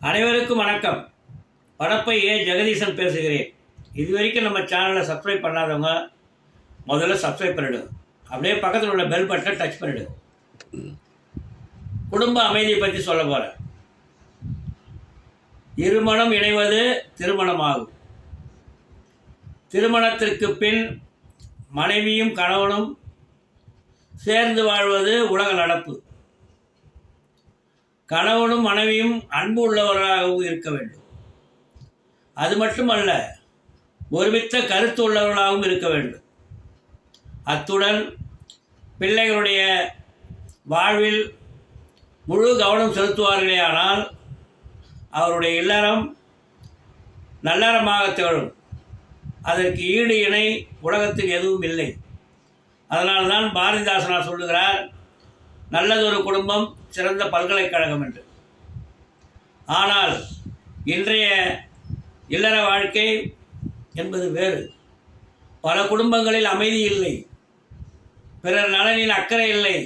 அனைவருக்கும் வணக்கம். படப்பை ஏ ஜெகதீசன் பேசுகிறேன். இதுவரைக்கும் நம்ம சேனலை சப்ஸ்கிரைப் பண்ணாதவங்க முதல்ல சப்ஸ்கிரைப் பண்ணிவிடுங்க. அப்படியே பக்கத்தில் உள்ள பெல் பட்டனை டச் பண்ணிவிடுங்க. குடும்ப அமைதியை பற்றி சொல்ல போகிறேன். இருமணம் இணைவது திருமணமாகும். திருமணத்திற்கு பின் மனைவியும் கணவனும் சேர்ந்து வாழ்வது உலக நடப்பு. கணவனும் மனைவியும் அன்பு உள்ளவர்களாகவும் இருக்க வேண்டும். அது மட்டுமல்ல, ஒருமித்த கருத்து உள்ளவர்களாகவும் இருக்க வேண்டும். அத்துடன் பிள்ளைகளுடைய வாழ்வில் முழு கவனம் செலுத்துவார்களே ஆனால் அவருடைய இல்லறம் நல்லறமாக திகழும். அதற்கு ஈடு இணை உலகத்தில் எதுவும் இல்லை. அதனால்தான் பாரதிதாசனார் சொல்லுகிறார், நல்லதொரு குடும்பம் சிறந்த பல்கலைக்கழகம் என்று. ஆனால் இன்றைய இல்லற வாழ்க்கை என்பது வேறு. பல குடும்பங்களில் அமைதி இல்லை, பிறர் நலனில் அக்கறை இல்லை,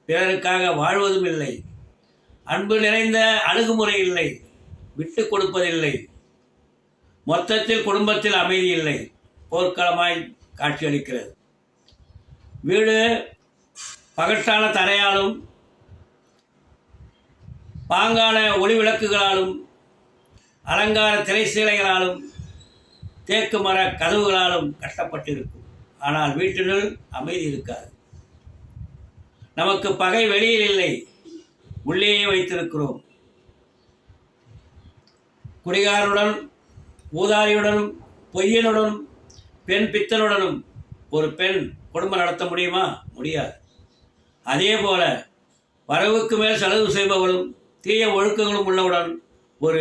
பிறருக்காக வாழ்வதும் இல்லை, அன்பு நிறைந்த அணுகுமுறை இல்லை, விட்டு கொடுப்பதில்லை. மொத்தத்தில் குடும்பத்தில் அமைதி இல்லை, போர்க்களமாய் காட்சியளிக்கிறது. வீடு பகட்டான தரையாலும் பாங்கான ஒளி விளக்குகளாலும் அலங்கார திரைச்சீலைகளாலும் தேக்கு மர கதவுகளாலும் கட்டப்பட்டிருக்கும். ஆனால் வீட்டினுள் அமைதி இருக்காது. நமக்கு பகை வெளியில் இல்லை, உள்ளேயே வைத்திருக்கிறோம். குடிகாரனுடன், ஊதாரியுடனும், பொய்யனுடனும், பெண் பித்தனுடனும் ஒரு பெண் குடும்பம் நடத்த முடியுமா? முடியாது. அதே போல வரவுக்கு மேல் செலவு செய்பவர்களும் தீய ஒழுக்கங்களும் உள்ளவுடன் ஒரு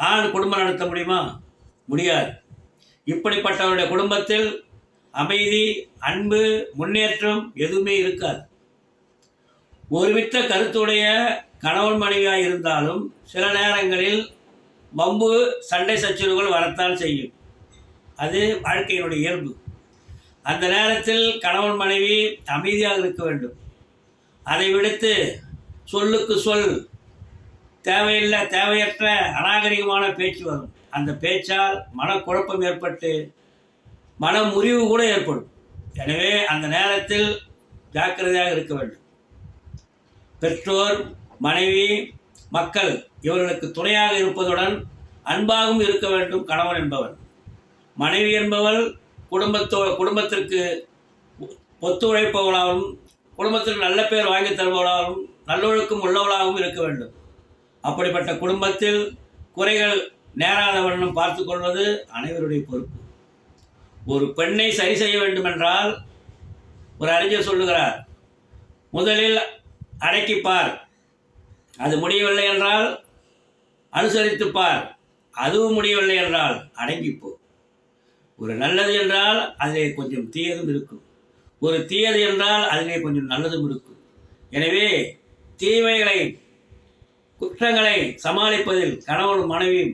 ஆண் குடும்பம் நடத்த முடியுமா? முடியாது. இப்படிப்பட்டவருடைய குடும்பத்தில் அமைதி, அன்பு, முன்னேற்றம் எதுவுமே இருக்காது. ஒருமித்த கருத்துடைய கணவன் மனைவியாக இருந்தாலும் சில நேரங்களில் வம்பு, சண்டை சச்சரவுகள் வரத்தான் செய்யும். அது வாழ்க்கையினுடைய இயல்பு. அந்த நேரத்தில் கணவன் மனைவி அமைதியாக இருக்க வேண்டும். அதை விடுத்து சொல்லுக்கு சொல், தேவையற்ற அநாகரிகமான பேச்சு வரும். அந்த பேச்சால் மனக்குழப்பம் ஏற்பட்டு மன முறிவு கூட ஏற்படும். எனவே அந்த நேரத்தில் ஜாக்கிரதையாக இருக்க வேண்டும். பெற்றோர், மனைவி, மக்கள் இவர்களுக்கு துணையாக இருப்பதுடன் அன்பாகவும் இருக்க வேண்டும். கணவன் என்பவன், மனைவி என்பவள் குடும்பத்திற்கு ஒத்துழைப்பவளாகவும் குடும்பத்திற்கு நல்ல பேர் வாங்கி தருபவளாகவும் நல்லொழுக்கம் உள்ளவளாகவும் இருக்க வேண்டும். அப்படிப்பட்ட குடும்பத்தில் குறைகள் நேராத வண்ணம் பார்த்து கொள்வது அனைவருடைய பொறுப்பு. ஒரு பெண்ணை சரி செய்ய வேண்டுமென்றால் ஒரு அறிஞர் சொல்லுகிறார், முதலில் அடக்கிப்பார், அது முடியவில்லை என்றால் அனுசரித்துப்பார், அதுவும் முடியவில்லை என்றால் அடங்கிப்போ. ஒரு நல்லது என்றால் அதிலே கொஞ்சம் தீயதும் இருக்கும், ஒரு தீயது என்றால் அதிலே கொஞ்சம் நல்லதும் இருக்கும். எனவே தீமைகளை, குற்றங்களை சமாளிப்பதில் கணவனும் மனைவியும்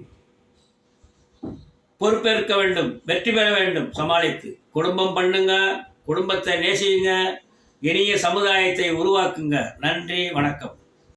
பொறுப்பேற்க வேண்டும், வெற்றி பெற வேண்டும். சமாளித்து குடும்பம் பண்ணுங்க, குடும்பத்தை நேசியுங்க, இனிய சமுதாயத்தை உருவாக்குங்க. நன்றி, வணக்கம்.